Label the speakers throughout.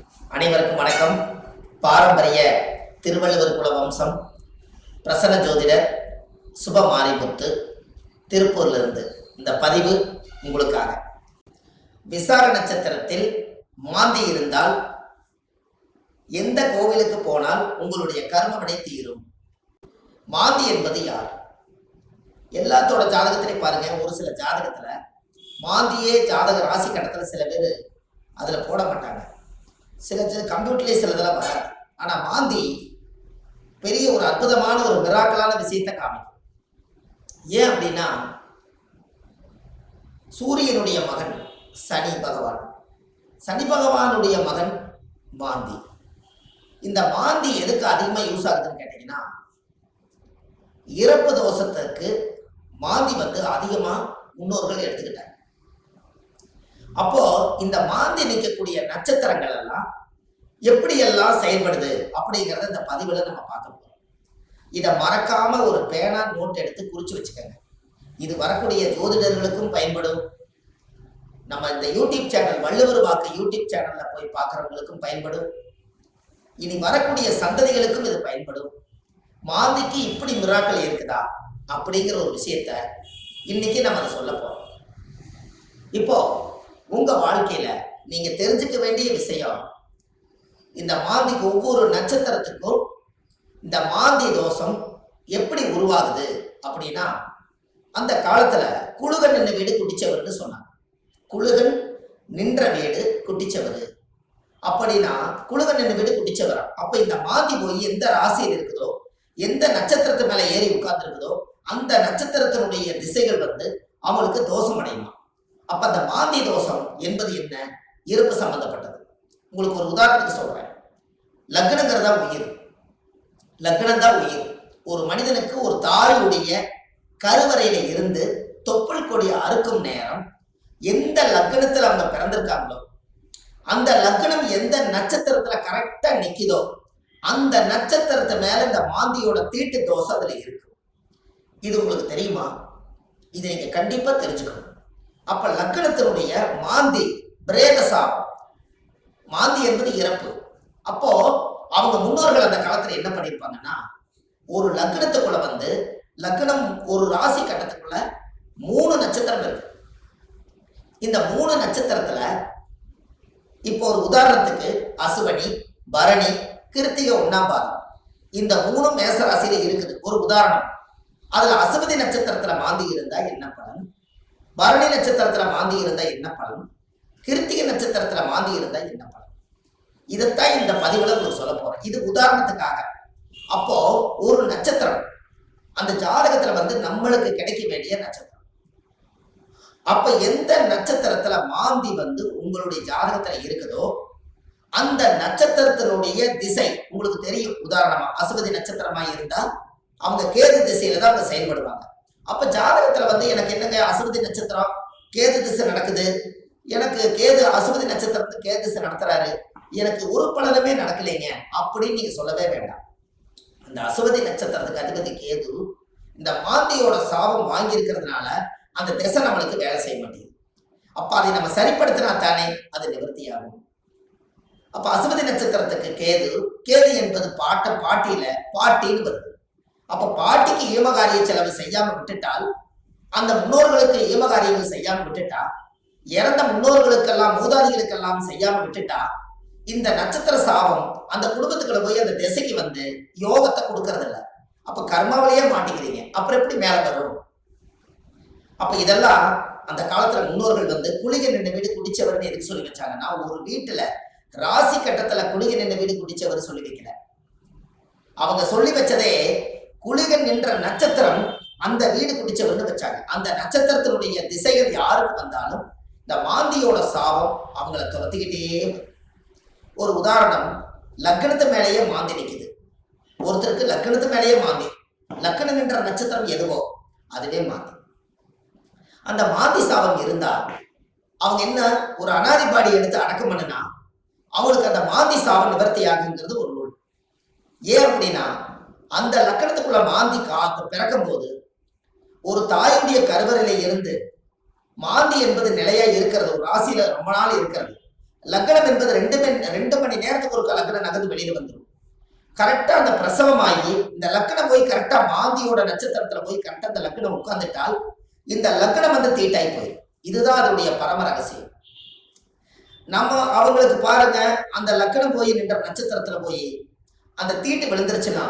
Speaker 1: அனைவருக்கும் வணக்கம். பாரம்பரிய திருவள்ளுவர் குல வம்சம் பிரசன்ன ஜோதிடர் சுபமாரிமுத்து திருப்பூர்லிருந்து இந்த பதிவு உங்களுக்காக. விசாக நட்சத்திரத்தில் மாந்தி இருந்தால் எந்த கோவிலுக்கு போனால் உங்களுடைய கர்மவினை தீரும். மாந்தி என்பது யார்? எல்லாத்தோட ஜாதகத்திலையும் பாருங்க, ஒரு சில ஜாதகத்துல மாந்தியே ஜாதக ராசி கட்டத்துல சில பேர் அதுல போட மாட்டாங்க. சில கம்ப்யூட்டர்லேயே சிலதெல்லாம் வராது. ஆனால் மாந்தி பெரிய ஒரு அற்புதமான ஒரு மிராக்கலான விஷயத்தை காமிக்கும். ஏன் அப்படின்னா, சூரியனுடைய மகன் சனி பகவான், சனி பகவானுடைய மகன் மாந்தி. இந்த மாந்தி எதுக்கு அதிகமாக யூஸ் ஆகுதுன்னு கேட்டீங்கன்னா, இறப்பு தோஷத்துக்கு மாந்தி அதிகமாக முன்னோர்கள் எடுத்துக்கிட்டாங்க. அப்போ இந்த மாந்தி நிற்கக்கூடிய நட்சத்திரங்கள் எல்லாம் எப்படி எல்லாம் செயல்படுது அப்படிங்கிறத இந்த பதிவுல நம்ம பார்க்க போறோம். இதை மறக்காம ஒரு பேனா நோட் எடுத்து குறிச்சு வச்சுக்கோங்க. இது வரக்கூடிய ஜோதிடர்களுக்கும் பயன்படும். நம்ம இந்த யூடியூப் சேனல் வள்ளுவர் வாக்கு யூடியூப் சேனல்ல போய் பார்க்குறவங்களுக்கும் பயன்படும். இனி வரக்கூடிய சந்ததிகளுக்கும் இது பயன்படும். மாந்திக்கு இப்படி மிராக்கள் இருக்குதா அப்படிங்கிற ஒரு விஷயத்த இன்னைக்கு நம்ம அதை சொல்ல போறோம். இப்போ உங்க வாழ்க்கையில நீங்க தெரிஞ்சுக்க வேண்டிய விஷயம், இந்த மாந்திக்கு ஒவ்வொரு நட்சத்திரத்துக்கும் இந்த மாந்தி தோஷம் எப்படி உருவாகுது அப்படின்னா, அந்த காலத்துல குழுகன் நின்ற வீடு குட்டிச்சவர்னு சொன்னாங்க. குழுகன் நின்ற வீடு குட்டிச்சவர் அப்படின்னா குழுகன் நின்ற வீடு குட்டிச்சவரா. அப்ப இந்த மாந்தி போய் எந்த ராசியில் இருக்குதோ, எந்த நட்சத்திரத்து மேல ஏறி உட்கார்ந்து இருக்குதோ, அந்த நட்சத்திரத்தினுடைய திசைகள் அவங்களுக்கு தோஷம் அடையுமா. அப்ப அந்த மாந்தி தோஷம் என்பது என்ன? இருப்பு சம்பந்தப்பட்டது. உங்களுக்கு ஒரு உதாரணத்துக்கு சொல்றேன். லக்னங்கிறதா உயிர், லக்னம் தான் உயிர். ஒரு மனிதனுக்கு ஒரு தாயுடைய கருவறையில இருந்து தொப்புள் கொடி அறுக்கும் நேரம் எந்த லக்னத்துல அவங்க பிறந்திருக்காங்களோ, அந்த லக்னம் எந்த நட்சத்திரத்துல கரெக்டா நிக்குதோ, அந்த நட்சத்திரத்து மேல இந்த மாந்தியோட தீட்டு தோஷம் அதுல இருக்கு. இது உங்களுக்கு தெரியுமா? இதை நீங்க கண்டிப்பா தெரிஞ்சுக்கணும். அப்ப லக்னத்தினுடைய மாந்தி பிரேத சாபம். மாந்தி என்பது இறப்பு. அப்போ அவங்க முன்னோர்கள் அந்த காலத்துல என்ன பண்ணிருப்பாங்கன்னா, ஒரு லக்னத்துக்குள்ள லக்னம் ஒரு ராசி கட்டத்துக்குள்ள 3 நட்சத்திரம் இருக்கு. இந்த 3 நட்சத்திரத்துல இப்போ ஒரு உதாரணத்துக்கு அசுவனி, பரணி, கிருத்திகை 1ஆம் பாதம், இந்த 3 மேச ராசியில இருக்குது. ஒரு உதாரணம். அதுல அசுவதி நட்சத்திரத்துல மாந்தி இருந்தா என்ன பலன், பரணி நட்சத்திரத்துல மாந்தி இருந்தா என்ன பலன், கிருத்திகை நட்சத்திரத்துல மாந்தி இருந்தா என்ன பலன், இதைத்தான் இந்த பதிவுல உங்களுக்கு சொல்ல போறேன். இது உதாரணத்துக்காக. அப்போ ஒரு நட்சத்திரம் அந்த ஜாதகத்துல நம்மளுக்கு கிடைக்க வேண்டிய நட்சத்திரம். அப்ப எந்த நட்சத்திரத்துல மாந்தி உங்களுடைய ஜாதகத்துல இருக்குதோ, அந்த நட்சத்திரத்தினுடைய திசை உங்களுக்கு தெரியும். உதாரணமா அசுவதி நட்சத்திரமா இருந்தா அவங்க கேது திசையில தான் அவங்க செயல்படுவாங்க. அப்ப ஜாதகத்துல எனக்கு என்னங்க அசுவதி நட்சத்திரம் கேது திசை நடக்குது, எனக்கு கேது அசுவதி நட்சத்திரத்துக்கு கேது திசை நடத்துறாரு, எனக்கு ஒரு பலனுமே நடக்கலைங்க அப்படின்னு நீங்க சொல்லவே வேண்டாம். அந்த அசுவதி நட்சத்திரத்துக்கு அதிபதி கேது இந்த மாந்தியோட சாபம் வாங்கி இருக்கிறதுனால அந்த திசை நம்மளுக்கு வேலை செய்ய மாட்டேங்குது. அப்ப அதை நம்ம சரிப்படுத்தினா தானே அது நிவர்த்தியாகும். அப்ப அசுவதி நட்சத்திரத்துக்கு கேது, கேது என்பது பாட்டியில பாட்டின்னு வருது. அப்ப பாட்டிக்கு ஈமகாரிய செலவு செய்யாம விட்டுட்டால், அந்த முன்னோர்களுக்கு ஈமகாரியங்கள் செய்யாம விட்டுட்டா, இறந்த முன்னோர்களுக்கெல்லாம் மூதாதிகளுக்கெல்லாம் செய்யாம விட்டுட்டா, இந்த நட்சத்திர சாபம் அந்த குடும்பத்துக்குள்ள போய் அந்த திசைக்கு யோகத்தை கொடுக்கறது இல்லை. அப்ப கர்மாவிலேயே மாட்டிக்கிறீங்க. அப்புறம் எப்படி மேல வரும்? அப்ப இதெல்லாம் அந்த காலத்துல முன்னோர்கள் குளிகை நின்ற வீடு குடிச்சவர்னு எதுக்கு சொல்லி வச்சாங்கன்னா, ஒரு வீட்டுல ராசி கட்டத்துல குளிகை நின்ற வீடு குடிச்சவர் சொல்லி வைக்கல. அவங்க சொல்லி வச்சதே குளிகன் நின்ற நட்சத்திரம் அந்த வீடு குடிச்சவர்னு வச்சாங்க. அந்த நட்சத்திரத்தினுடைய திசைகள் யாருக்கு வந்தாலும் இந்த மாந்தியோட சாபம் அவங்கள துரத்திக்கிட்டே. ஒரு உதாரணம், லக்னத்து மேலேயே மாந்தி நிற்குது. ஒருத்தருக்கு லக்னத்து மேலேயே மாந்தி, லக்னம் நின்ற நட்சத்திரம் எதுவோ அதுவே மாந்தி. அந்த மாந்தி சாபம் இருந்தா அவங்க என்ன ஒரு அனாதிபாடி எடுத்து அடக்கம் பண்ணுனா அவங்களுக்கு அந்த மாந்தி சாபம் நிவர்த்தி ஆகுங்கிறது ஒரு நூல். ஏன் அப்படின்னா, அந்த லக்கணத்துக்குள்ள மாந்தி பிறக்கும் போது ஒரு தாயுடைய கருவறையில இருந்து மாந்தி என்பது நிலையா இருக்கிறது, ஒரு ராசியில ரொம்ப நாள் இருக்கிறது. லக்னம் என்பது 2 மணி இருந்து வெளியில வந்துடும். கரெக்டா அந்த பிரசவமாகி இந்த லக்னம் போய் கரெக்டா மாந்தியோட நட்சத்திரத்துல போய் கரெக்டா அந்த லக்னம் உட்கார்ந்துட்டால் இந்த லக்னம் வந்து தீட்டாய் போயிடும். இதுதான் அதனுடைய பரம ரகசியம். நம்ம அவங்களுக்கு பாருங்க, அந்த லக்னம் போய் நின்ற நட்சத்திரத்துல போய் அந்த தீட்டு விழுந்துருச்சுன்னா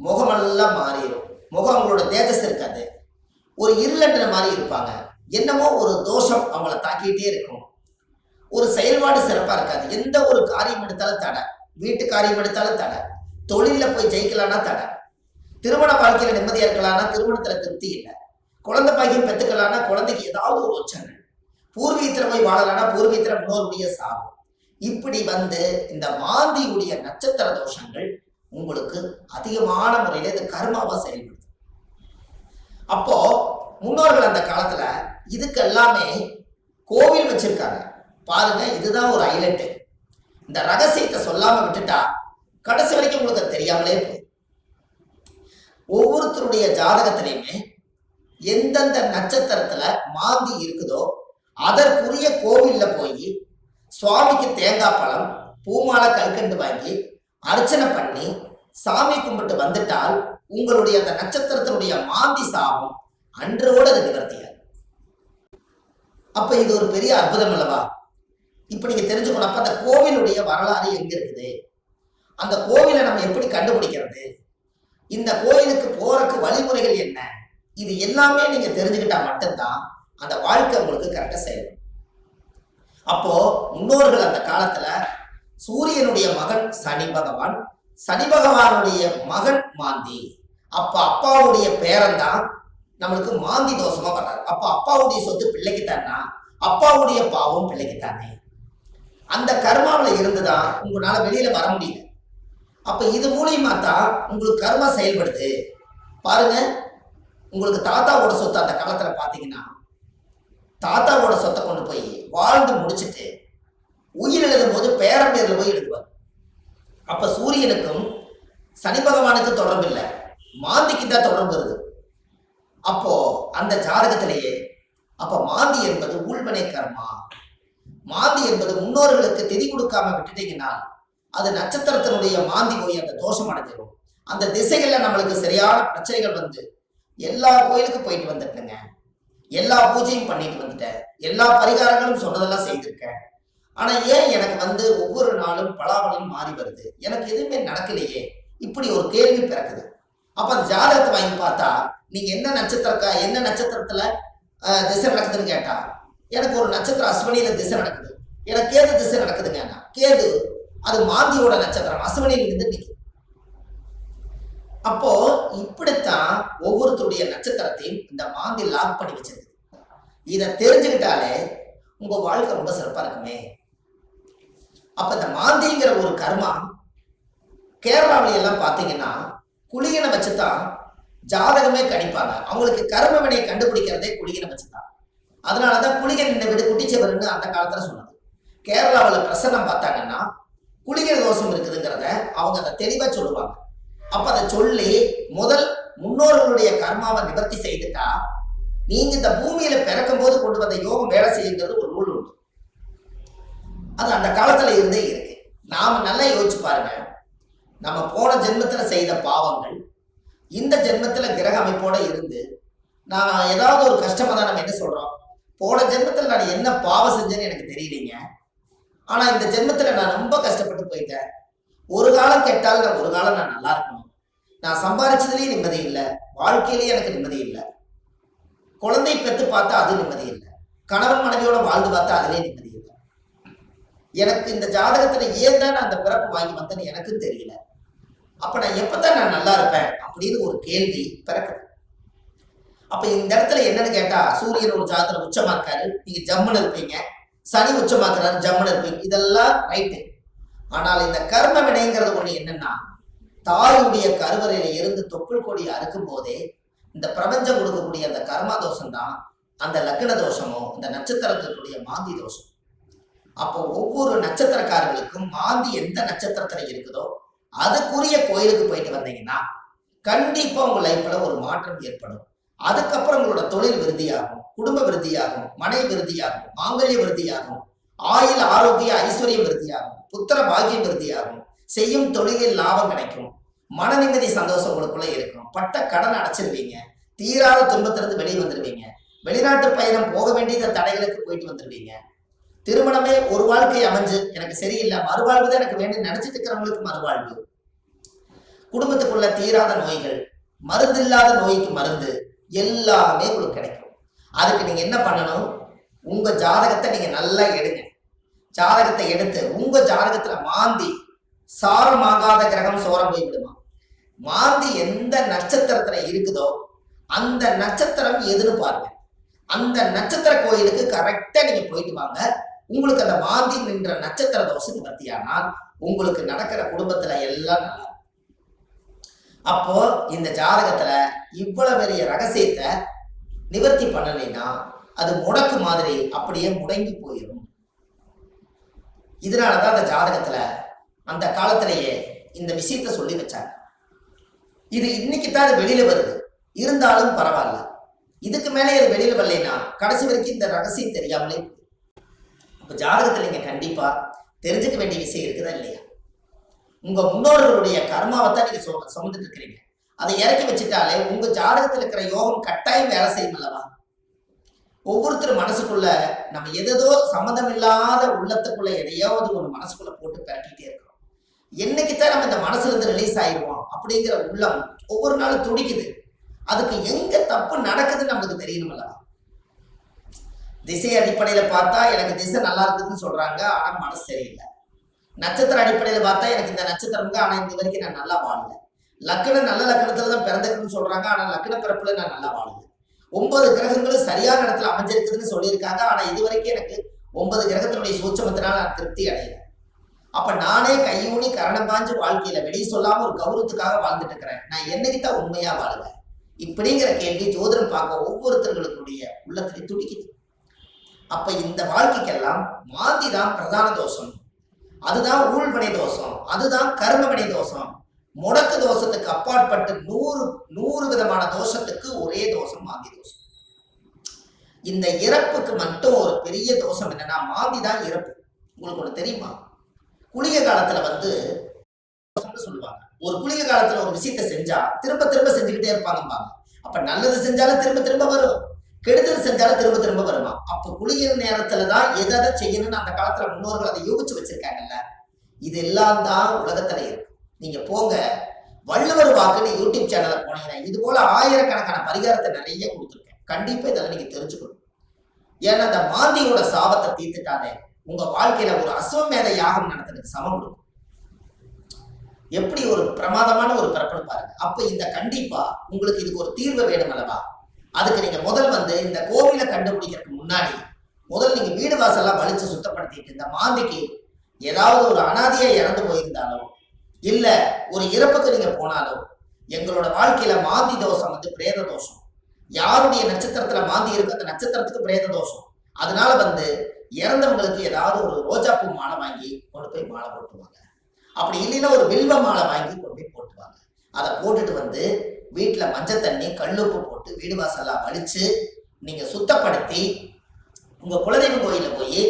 Speaker 1: முகமெல்லாம் மாறிடும். முகம் அவங்களோட தேஜஸ் இருக்காது, ஒரு இருளன்ற மாதிரி இருப்பாங்க. என்னமோ ஒரு தோஷம் அவங்கள தாக்கிட்டே இருக்கும். ஒரு செயல்பாடு சிறப்பா இருக்காது. எந்த ஒரு காரியம் எடுத்தாலும் தடை, வீட்டு காரியம் எடுத்தாலும் தடை, தொழில போய் ஜெயிக்கலாம்னா தடை, திருமண வாழ்க்கையில நிம்மதியா இருக்கலாம்னா திருமணத்துல திருப்தி இல்லை, குழந்தை பாக்கியம் பெற்றுக்கலாம்னா குழந்தைக்கு ஏதாவது ஒரு உச்சங்கள், பூர்வீகத்துல போய் வாழலாம்னா பூர்வீகத்துல முன்னோருடைய சாபம். இப்படி வந்து இந்த மாந்தியுடைய நட்சத்திர தோஷங்கள் உங்களுக்கு அதிகமான முறையில இது கர்மாவா செயல்படுது. அப்போ முன்னோர்கள் அந்த காலத்துல இதுக்கு எல்லாமே கோவில் வச்சிருக்காங்க பாருங்க. இதுதான் ஒரு ஹைலைட். இந்த ரகசியத்தை சொல்லாம விட்டுட்டா கடைசி வரைக்கும் உங்களுக்கு தெரியாமலே போய் ஒவ்வொருத்தருடைய ஜாதகத்திலையுமே எந்தெந்த நட்சத்திரத்துல மாந்தி இருக்குதோ அதற்குரிய கோவில்ல போய் சுவாமிக்கு தேங்காய் பழம் பூமாலை கல்கண்டு வாங்கி அர்ச்சனை பண்ணி சாமி கும்பிட்டு வந்துட்டால் உங்களுடைய அந்த நட்சத்திரத்தினுடைய மாந்தி சாபம் அன்றோடு அது நிவர்த்தியாது. அப்ப இது ஒரு பெரிய அற்புதம் அல்லவா? இப்ப நீங்க தெரிஞ்சுக்கணும். அப்ப அந்த கோவிலுடைய வரலாறு எங்க இருக்குது, அந்த கோவிலை நம்ம எப்படி கண்டுபிடிக்கிறது, இந்த கோயிலுக்கு போறதுக்கு வழிமுறைகள் என்ன, இது எல்லாமே நீங்க தெரிஞ்சுக்கிட்டா மட்டும்தான் அந்த வாழ்க்கை உங்களுக்கு கரெக்டா செயல்படும். அப்போ முன்னோர்கள் அந்த காலத்துல சூரியனுடைய மகன் சனி பகவான், சனி பகவானுடைய மகன் மாந்தி. அப்ப அப்பாவுடைய பேரன் தான் நம்மளுக்கு மாந்தி தோஷமா வர்றாரு. அப்ப அப்பாவுடைய சொத்து பிள்ளைக்குத்தானா, அப்பாவுடைய பாவம் பிள்ளைக்குத்தானே. அந்த கர்மாவில இருந்துதான் உங்களால வெளியில வர முடியல. அப்ப இது மூலியமா தான் உங்களுக்கு கர்மா செயல்படுது. பாருங்க, உங்களுக்கு தாத்தாவோட சொத்து அந்த காலத்துல பாத்தீங்கன்னா தாத்தாவோட சொத்தை கொண்டு போய் வாழ்ந்து முடிச்சுட்டு உயிர் எழுதும் போது பேரன் பேர்ல போய் எழுதுவார். அப்ப சூரியனுக்கும் சனி பகவானுக்கு தொடர்பு இல்லை, மாந்திக்கு தான் தொடர்பு வருது. அப்போ அந்த ஜாதகத்திலேயே அப்ப மாந்தி என்பது உள்வனை கர்மா. மாந்தி என்பது முன்னோர்களுக்கு திதி கொடுக்காம விட்டுட்டீங்கன்னா அது நட்சத்திரத்தினுடைய மாந்தி போய் அந்த தோஷம் அடைஞ்சிடும். அந்த திசைகள்ல நம்மளுக்கு சரியான பிரச்சனைகள் வந்து எல்லா கோயிலுக்கு போயிட்டு வந்துட்டேங்க, எல்லா பூஜையும் பண்ணிட்டு வந்துட்டேன், எல்லா பரிகாரங்களும் சொன்னதெல்லாம் செய்திருக்கேன். ஆனா ஏன் எனக்கு வந்து ஒவ்வொரு நாளும் பலாபலம் மாறி வருது, எனக்கு எதுவுமே நடக்கலையே, இப்படி ஒரு கேள்வி பிறக்குது. அப்ப அந்த ஜாதகத்தை வாங்கி பார்த்தா நீங்க என்ன நட்சத்திரத்துல திசை நடக்குதுன்னு கேட்டா எனக்கு ஒரு நட்சத்திரம் அஸ்வினியில திசை நடக்குது, எனக்கு கேது திசை நடக்குதுங்க. கேது அது மாந்தியோட நட்சத்திரம், அஸ்வினியில இருந்து நிற்கும். அப்போ இப்படித்தான் ஒவ்வொருத்தருடைய நட்சத்திரத்தையும் இந்த மாந்தி லாக் பண்ணி வச்சிருக்கு. இதை தெரிஞ்சுக்கிட்டாலே உங்க வாழ்க்கை ரொம்ப சிறப்பா இருக்குமே. அப்ப இந்த மாந்திங்கிற ஒரு கர்மா கேரளாவில எல்லாம் பாத்தீங்கன்னா குளிகனை வச்சுதான் ஜாதகமே கணிப்பாங்க. அவங்களுக்கு கர்ம வினையை கண்டுபிடிக்கிறதே குளிகனை வச்சுதான். அதனாலதான் குளிகன் இந்த வீடு குட்டிச்சவர்னு அந்த காலத்துல சொன்னது. கேரளாவில் பிரசன்னம் பார்த்தாங்கன்னா குளிகை தோஷம் இருக்குதுங்கிறத அவங்க அதை தெளிவா சொல்லுவாங்க. அப்ப அதை சொல்லி முதல் முன்னோர்களுடைய கர்மாவை நிவர்த்தி செய்துட்டா நீங்க இந்த பூமியில பிறக்கும் போது கொண்டு வந்த யோகம் வேலை செய்யுங்கிறது ஒரு நூல் உண்டு. அது அந்த காலத்துல இருந்தே இருக்கு. நாம நல்லா யோசிச்சு பாருங்க, நம்ம போன ஜென்மத்துல செய்த பாவங்கள் இந்த ஜென்மத்துல கிரக அமைப்போட இருந்து நான் ஏதாவது ஒரு கஷ்டமா தான் நம்ம என்ன சொல்றோம், போன ஜென்மத்துல நான் என்ன பாவம் செஞ்சேன்னு எனக்கு தெரியலீங்க, ஆனா இந்த ஜென்மத்துல நான் ரொம்ப கஷ்டப்பட்டு போயிட்டேன், ஒரு காலம் கெட்டால் நான் ஒரு காலம் நான் நல்லா இருக்கணும், நான் சம்பாதிச்சதுலயும் நிம்மதி இல்லை, வாழ்க்கையிலேயே எனக்கு நிம்மதி இல்லை, குழந்தை பெற்று பார்த்தா அது நிம்மதி இல்லை, கணவன் மனைவியோட வாழ்ந்து பார்த்தா அதுலேயே நிம்மதி இல்லை, எனக்கு இந்த ஜாதகத்துல ஏன் தான் நான் அந்த பிறப்பு வாங்கி வந்தேன்னு எனக்கும் தெரியல, அப்ப நான் எப்பதான் நான் நல்லா இருப்பேன் அப்படின்னு ஒரு கேள்வி பிறக்குது. அப்ப இந்த இடத்துல என்னன்னு கேட்டா சூரியன் ஒரு ஜாதகத்துல உச்சமா இருக்காரு, நீங்க ஜம்முன்னு இருப்பீங்க, சனி உச்சமாக்குறாரு ஜம்முன்னு இருப்பீங்க, இதெல்லாம் ரைட்டு. ஆனால் இந்த கர்ம வினைங்கிறது ஒண்ணு என்னன்னா தாயுடைய கருவறையில இருந்து தொப்புள் கொடி அறுக்கும் போதே இந்த பிரபஞ்சம் கொடுக்கக்கூடிய அந்த கர்மா தோஷம் தான் அந்த லக்ன தோஷமோ இந்த நட்சத்திரத்தினுடைய மாந்தி தோஷம். அப்போ ஒவ்வொரு நட்சத்திரக்காரர்களுக்கும் மாந்தி எந்த நட்சத்திரத்துல இருக்குதோ அதுக்குரிய கோயிலுக்கு போயிட்டு வந்தீங்கன்னா கண்டிப்பா உங்க லைஃப்ல ஒரு மாற்றம் ஏற்படும். அதுக்கப்புறம் உங்களோட தொழில் விருத்தியாகும், குடும்ப விருத்தியாகும், மனை விருத்தியாகும், மாங்கல்ய விருத்தியாகும், ஆயுள் ஆரோக்கிய ஐஸ்வர்யம் விருத்தியாகும், புத்திர பாக்கியம் விருத்தியாகும், செய்யும் தொழிலில் லாபம் கிடைக்கும், மன நிம்மதி சந்தோஷம் உங்களுக்குள்ள இருக்கும், பட்ட கடன் அடைச்சிருவீங்க, தீராத துன்பத்திலிருந்து வெளியே வந்துடுவீங்க, வெளிநாட்டு பயணம் போக வேண்டிய தடைகளுக்கு போயிட்டு வந்துடுவீங்க, திருமணமே ஒரு வாழ்க்கை அமைஞ்சு எனக்கு சரியில்லை, மறுவாழ்வு தான் எனக்கு வேண்டி நினைச்சிட்டு இருக்கிறவங்களுக்கு மறுவாழ்வு, குடும்பத்துக்குள்ள தீராத நோய்கள், மருந்து இல்லாத நோய்க்கு மருந்து, எல்லாமே உங்களுக்கு கிடைக்கும். அதுக்கு நீங்க என்ன பண்ணணும், உங்க ஜாதகத்தை நீங்க நல்லா எடுங்க. ஜாதகத்தை எடுத்து உங்க ஜாதகத்துல மாந்தி சாரமாகாத கிரகம் சோரம் போய் விடுமா, மாந்தி எந்த நட்சத்திரத்துல இருக்குதோ அந்த நட்சத்திரம் எதுன்னு பாருங்க. அந்த நட்சத்திர கோயிலுக்கு கரெக்டா நீங்க போயிட்டு வாங்க. உங்களுக்கு அந்த மாந்தி நின்ற நட்சத்திர தோஷம் நிவர்த்தியானால் உங்களுக்கு நடக்கிற குடும்பத்துல எல்லாம் நல்லா. அப்போ இந்த ஜாதகத்துல இவ்வளவு பெரிய ரகசியத்தை நிவர்த்தி பண்ணலைன்னா அது முடக்கு மாதிரி அப்படியே முடங்கி போயிடும். இதனாலதான் அந்த ஜாதகத்துல அந்த காலத்திலேயே இந்த விஷயத்த சொல்லி வச்சாங்க. இது இன்னைக்கு தான் அது வெளியில வருது, இருந்தாலும் பரவாயில்ல. இதுக்கு மேலே அது வெளியில வரலைன்னா கடைசி வரைக்கும் இந்த ரகசியம் தெரியாமலே. இப்ப ஜாதகத்துல நீங்க கண்டிப்பா தெரிஞ்சுக்க வேண்டிய விஷயம் இருக்குதா இல்லையா? உங்க முன்னோர்களுடைய கர்மாவை தான் நீங்க சுமந்துட்டு இருக்கிறீங்க. அதை இறக்கி வச்சுட்டாலே உங்க ஜாதகத்துல இருக்கிற யோகம் கட்டாயம் வேலை செய்யும் அல்லவா? ஒவ்வொருத்தரும் மனசுக்குள்ள நம்ம எதோ சம்மந்தம் இல்லாத உள்ளத்துக்குள்ள எதையாவது ஒரு மனசுக்குள்ள போட்டு பரட்டிட்டே இருக்கிறோம். என்னைக்குத்தான் நம்ம இந்த மனசுல இருந்து ரிலீஸ் ஆயிடுவோம் அப்படிங்கிற உள்ளம் ஒவ்வொரு நாளும் துடிக்குது. அதுக்கு எங்க தப்பு நடக்குதுன்னு நமக்கு தெரியணும் அல்லவா? திசை அடிப்படையில பார்த்தா எனக்கு திசை நல்லா இருக்குதுன்னு சொல்றாங்க, ஆனா மனசு சரியில்லை. நட்சத்திர அடிப்படையில பார்த்தா எனக்கு இந்த நட்சத்திரம், ஆனா இந்த வரைக்கும் நான் நல்லா வாழல. லக்னம் நல்ல லக்னத்துல தான் பிறந்திருக்குன்னு சொல்றாங்க, ஆனா லக்ன பிறப்புல நான் நல்லா வாழல. 9 கிரகங்களும் சரியான இடத்துல அமைஞ்சிருக்குதுன்னு சொல்லியிருக்காங்க, ஆனா இது வரைக்கும் எனக்கு 9 கிரகத்தினுடைய சூட்சமத்தினால நான் திருப்தி அடையல. அப்ப நானே கையூனி கரணம் பாஞ்சு வாழ்க்கையில வெளியே சொல்லாம ஒரு கௌரவத்துக்காக வாழ்ந்துட்டு இருக்கிறேன். நான் என்னைக்குத்தான் உண்மையா வாழுவேன்? இப்படிங்கிற கேள்வி ஜோதிடம் பார்க்க ஒவ்வொருத்தர்களுடைய உள்ளத்திலே துடிக்குது. அப்ப இந்த வாழ்க்கைக்கெல்லாம் மாந்தி தான் பிரதான தோஷம், அதுதான் ஊழ்வினை தோஷம், அதுதான் கர்மவினை தோஷம். முடக்கு தோஷத்துக்கு அப்பாற்பட்டு 100 விதமான தோஷத்துக்கு ஒரே தோஷம் மாந்தி தோஷம். இந்த இறப்புக்கு மட்டும் ஒரு பெரிய தோஷம் என்னன்னா மாந்தி தான் இறப்பு. உங்களுக்கு ஒண்ணு தெரியுமா? குளிகை காலத்துல சொல்லுவாங்க, ஒரு குளிகை காலத்துல ஒரு விஷயத்தை செஞ்சா திரும்ப திரும்ப செஞ்சுக்கிட்டே இருப்பாங்க. அப்ப நல்லது செஞ்சாலும் திரும்ப திரும்ப வரும், கெடுதல் செஞ்சாலும் திரும்ப திரும்ப வருமா? அப்ப குளிகை நேரத்துலதான் எதை செய்யணும்னு அந்த காலத்துல முன்னோர்கள் அதை யோசிச்சு வச்சிருக்காங்கல்ல. இது எல்லாம் தான் உலகத்துல இருக்கு. நீங்க போங்க, வள்ளுவர் வாக்குன்னு யூடியூப் சேனல்ல போனீங்கன்னா இது போல ஆயிரக்கணக்கான பரிகாரத்தை நிறைய கொடுத்துருக்கேன். கண்டிப்பா இதெல்லாம் நீங்க தெரிஞ்சுக்கணும். ஏன்னா அந்த மாந்தியோட சாபத்தை தீர்த்துட்டாலே உங்க வாழ்க்கையில ஒரு அஸ்வமேத யாகம் நடத்துறதுக்கு சமம் கொடுக்கும். எப்படி ஒரு பிரமாதமான ஒரு பிறப்புன்னு பாருங்க. அப்ப இந்த கண்டிப்பா உங்களுக்கு இதுக்கு ஒரு தீர்வு வேணும் அல்லவா? அதுக்கு நீங்க முதல் இந்த கோவிலை கண்டுபிடிக்கிறதுக்கு முன்னாடி முதல் நீங்க வீடு வாசல்லாம் வலிச்சு சுத்தப்படுத்திட்டு, இந்த மாந்திக்கு ஏதாவது ஒரு அனாதையா இறந்து போயிருந்தாலும் இல்ல ஒரு இறப்புக்கு நீங்க போனாலும், எங்களோட வாழ்க்கையில மாந்தி தோஷம் பிரேத தோஷம். யாருடைய நட்சத்திரத்துல மாந்தி இருக்கு அந்த நட்சத்திரத்துக்கு பிரேத தோஷம். அதனால இறந்தவங்களுக்கு ஏதாவது ஒரு ரோஜாப்பூ மாலை வாங்கி கொண்டு போய் மாலை போட்டுவாங்க. அப்படி இல்லைன்னா ஒரு வில்வ மாலை வாங்கி கொண்டு போய் போட்டுவாங்க. அதை போட்டுட்டு வீட்டுல மஞ்சள் தண்ணி கல்லுப்பு போட்டு வீடு வாசல்லாம் வலிச்சு நீங்க சுத்தப்படுத்தி உங்க குலதெய்வ கோயில போய்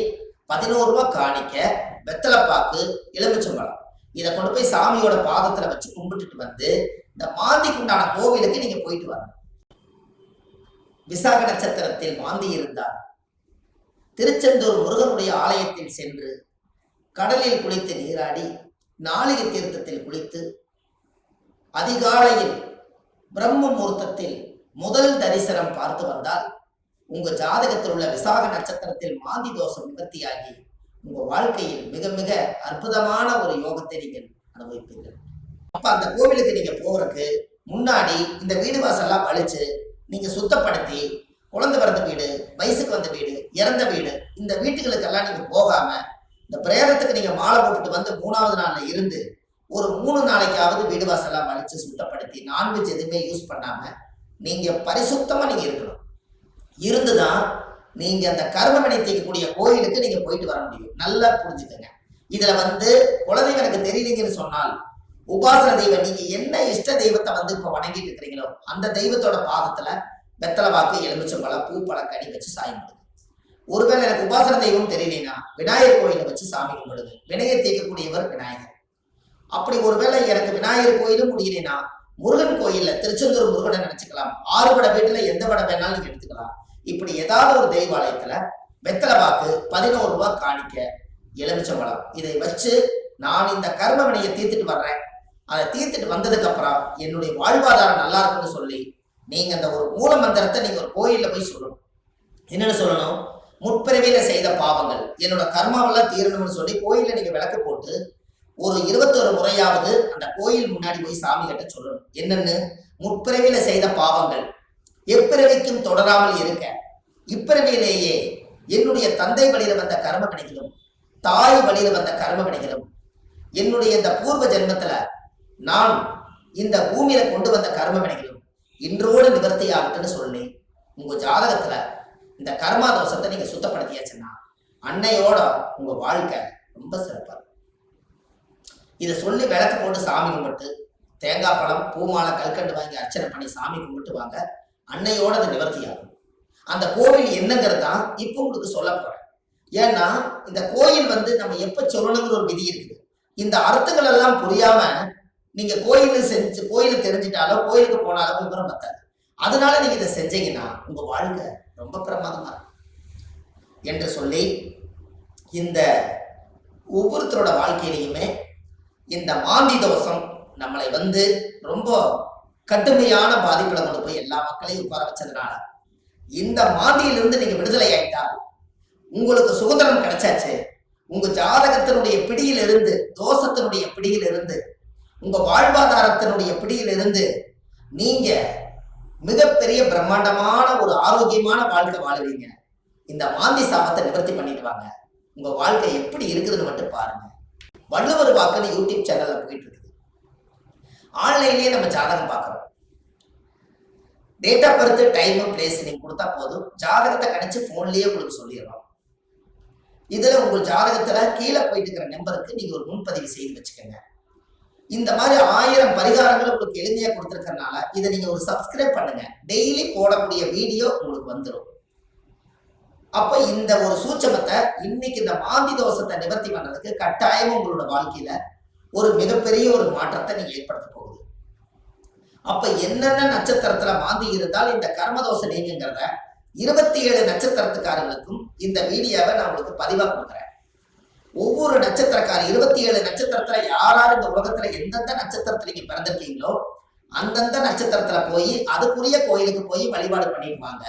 Speaker 1: 11 ரூபாய் காணிக்க, வெத்தலைப்பாக்கு, எலுமிச்சம்பழம் இதை கொண்டு போய் சாமியோட பாதத்துல வச்சு கும்பிட்டுட்டு இந்த மாந்திக்கு உண்டான கோவிலுக்கு நீங்க போயிட்டு வரணும். விசாக நட்சத்திரத்தில் மாந்தி இருந்தால் திருச்செந்தூர் முருகனுடைய ஆலயத்தில் சென்று கடலில் குளித்து நீராடி நாளிகை தீர்த்தத்தில் குளித்து அதிகாலையில் பிரம்ம முகூர்த்தத்தில் முதல் தரிசனம் பார்த்து வந்தால் உங்க ஜாதகத்தில் உள்ள விசாக நட்சத்திரத்தில் மாந்தி தோஷம் நிவர்த்தியாகி உங்க வாழ்க்கையில் மிக மிக அற்புதமான ஒரு யோகத்தை நீங்கள் அனுபவிப்பீர்கள். அப்ப அந்த கோவிலுக்கு நீங்க போறதுக்கு முன்னாடி இந்த வீடு வாசல்லாம் பழிச்சு நீங்க சுத்தப்படுத்தி, குழந்தை பிறந்த வீடு, வயசுக்கு வந்த வீடு, இறந்த வீடு, இந்த வீட்டுகளுக்கெல்லாம் நீங்க போகாம இந்த பிரேதத்துக்கு நீங்க மாலை போட்டுட்டு 3வது நாள்ல இருந்து ஒரு 3 நாளைக்காவது வீடு வாசல்லாம் வலிச்சு சுத்தப்படுத்தி நான்வெஜ் எதுவுமே யூஸ் பண்ணாம நீங்க பரிசுத்தமா நீங்க இருக்கணும். இருந்துதான் நீங்க அந்த கர்மவினை தீர்க்கக்கூடிய கோயிலுக்கு நீங்க போயிட்டு வர முடியும். நல்லா புரிஞ்சுக்கங்க. இதுல குலதெய்வம் எனக்கு தெரியலீங்கன்னு சொன்னால் உபாசன தெய்வம், நீங்க என்ன இஷ்ட தெய்வத்தை இப்ப வணங்கிட்டு இருக்கிறீங்களோ அந்த தெய்வத்தோட பாதத்துல வெத்தலை வாக்கு, எலுமிச்சம்பழம், பூ, பழம், கனி வச்சு சாமி கும்பிடுங்க. ஒருவேளை எனக்கு உபாசன தெய்வம் தெரியலனா விநாயகர் கோயில வச்சு சாமி கும்பிடுங்க. வினையை தீர்க்கக்கூடியவர் விநாயகர். அப்படி ஒருவேளை எனக்கு விநாயகர் கோயிலும் முடியலைன்னா முருகன் கோயில்ல திருச்செந்தூர் முருகனை நினைச்சுக்கலாம். 6 பட வீட்டுல எந்த படம் வேணாலும் நீங்க எடுத்துக்கலாம். இப்படி ஏதாவது ஒரு தெய்வாலயத்துல வெத்தலை பாக்கு, 11 ரூபாய் காணிக்க, எலுமிச்சம்பழம் இதை வச்சு நான் இந்த கர்ம வினையை தீர்த்துட்டு வர்றேன், அதை தீர்த்துட்டு வந்ததுக்கு அப்புறம் என்னுடைய வாழ்வாதாரம் நல்லா இருக்குன்னு சொல்லி நீங்க அந்த ஒரு மூல மந்திரத்தை நீங்க ஒரு கோயில்ல போய் சொல்லணும். என்னன்னு சொல்லணும்? முற்பிறவியில செய்த பாவங்கள் என்னோட கர்மாவெல்லாம் தீரணும்னு சொல்லி கோயில்ல நீங்க விளக்கு போட்டு ஒரு 21 முறையாவது அந்த கோயில் முன்னாடி போய் சாமி கிட்ட சொல்லணும். என்னன்னு? முற்பிறவியில செய்த பாவங்கள் எப்பிறவிக்கும் தொடராமல் இருக்க, இப்பிறவியிலேயே என்னுடைய தந்தை வழியில வந்த கர்ம வினைகளும் தாய் வழியில வந்த கர்ம வினைகளும் என்னுடைய இந்த பூர்வ ஜென்மத்துல நான் இந்த பூமியில கொண்டு வந்த கர்ம வினைகளும் இன்றோடு நிவர்த்தி ஆகட்டுன்னு சொல்லி உங்க ஜாதகத்துல இந்த கர்மா தோஷத்தை நீங்க சுத்தப்படுத்தியாச்சுன்னா அன்னையோட உங்க வாழ்க்கை ரொம்ப சிறப்பா இருக்கும். இதை சொல்லி விளக்கு போட்டு சாமி கும்பிட்டு தேங்காய் பழம், பூமாலை, கல்கண்டு வாங்கி அர்ச்சனை பண்ணி சாமி கும்பிட்டு வாங்க. அன்னையோட அது நிவர்த்தி ஆகும். அந்த கோவில் என்னங்கிறது தான் இப்போ உங்களுக்கு சொல்ல போறேன். ஏன்னா இந்த கோயில் நம்ம எப்ப சொல்லணுங்கிற ஒரு விதி இருக்குது. இந்த அர்த்தங்கள் எல்லாம் புரியாம நீங்க கோயிலுக்கு தெரிஞ்சிட்டாலோ கோயிலுக்கு போனாலோ விவரம் பத்தாது. அதனால நீங்க இதை செஞ்சீங்கன்னா உங்க வாழ்க்கை ரொம்ப பிரமாதமா இருக்கும் என்று சொல்லி இந்த ஒவ்வொருத்தரோட வாழ்க்கையிலையுமே இந்த மாந்தி தோஷம் நம்மளை ரொம்ப கடுமையான பாதிப்புல கொண்டு போய் எல்லா மக்களையும் உட்கார வச்சதுனால இந்த மாந்தியிலிருந்து நீங்க விடுதலை ஆயிட்டால் உங்களுக்கு சுதந்திரம் கிடைச்சாச்சு. உங்க ஜாதகத்தினுடைய பிடியிலிருந்து, தோஷத்தினுடைய பிடியிலிருந்து, உங்க வாழ்வாதாரத்தினுடைய பிடியிலிருந்து நீங்க மிகப்பெரிய பிரம்மாண்டமான ஒரு ஆரோக்கியமான வாழ்க்கை வாழுவீங்க. இந்த மாந்தி சாபத்தை நிவர்த்தி பண்ணிட்டு வாங்க. உங்க வாழ்க்கை எப்படி இருக்குதுன்னு மட்டும் பாருங்க. வள்ளுவர் வாக்குன்னு யூடியூப் சேனல்ல போயிட்டு இருக்குது. ஆன்லைன்லயே நம்ம ஜாதகம் பார்க்கறோம். Date of birth, time, place நீங்க கொடுத்தா போதும், ஜாதகத்தை கணிச்சு போன்லயே உங்களுக்கு சொல்லிடுறோம். இதுல உங்கள் ஜாதகத்துல கீழே போயிட்டு இருக்கிற நம்பருக்கு நீங்க ஒரு முன்பதிவு செய்து வச்சுக்கோங்க. இந்த மாதிரி 1000 பரிகாரங்கள் உங்களுக்கு எளிமையா கொடுத்துருக்கறனால இதை நீங்க ஒரு சப்ஸ்கிரைப் பண்ணுங்க. டெய்லி போடக்கூடிய வீடியோ உங்களுக்கு வந்துடும். அப்ப இந்த ஒரு சூட்சமத்தை இன்னைக்கு இந்த மாந்தி தோஷத்தை நிவர்த்தி பண்றதுக்கு கட்டாயமா உங்களோட வாழ்க்கையில ஒரு மிகப்பெரிய ஒரு மாற்றத்தை நீங்க ஏற்படுத்த போகுது. அப்ப என்னென்ன நட்சத்திரத்துல மாந்தி இருந்தால் இந்த கர்மதோஷம் நீங்கிறத 27 நட்சத்திரத்துக்காரர்களுக்கும் இந்த வீடியோவை நான் உங்களுக்கு பதிவா கொடுக்குறேன். ஒவ்வொரு நட்சத்திரக்கார 27 நட்சத்திரத்துல யாராரு இந்த உலகத்துல எந்தெந்த நட்சத்திரத்துல நீங்க பிறந்திருக்கீங்களோ அந்தந்த நட்சத்திரத்துல போய் அதுக்குரிய கோயிலுக்கு போய் வழிபாடு பண்ணிட்டு வாங்க.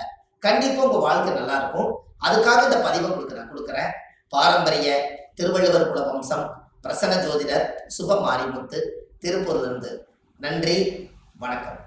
Speaker 1: கண்டிப்பா உங்க வாழ்க்கை நல்லா இருக்கும். அதுக்காக இந்த பதிவை கொடுக்குறேன். பாரம்பரிய திருவள்ளுவர் குல வம்சம், பிரசன்ன ஜோதிடர் சுப மாரிமுத்து, திருப்பூர்ல இருந்து. நன்றி, வணக்கம்.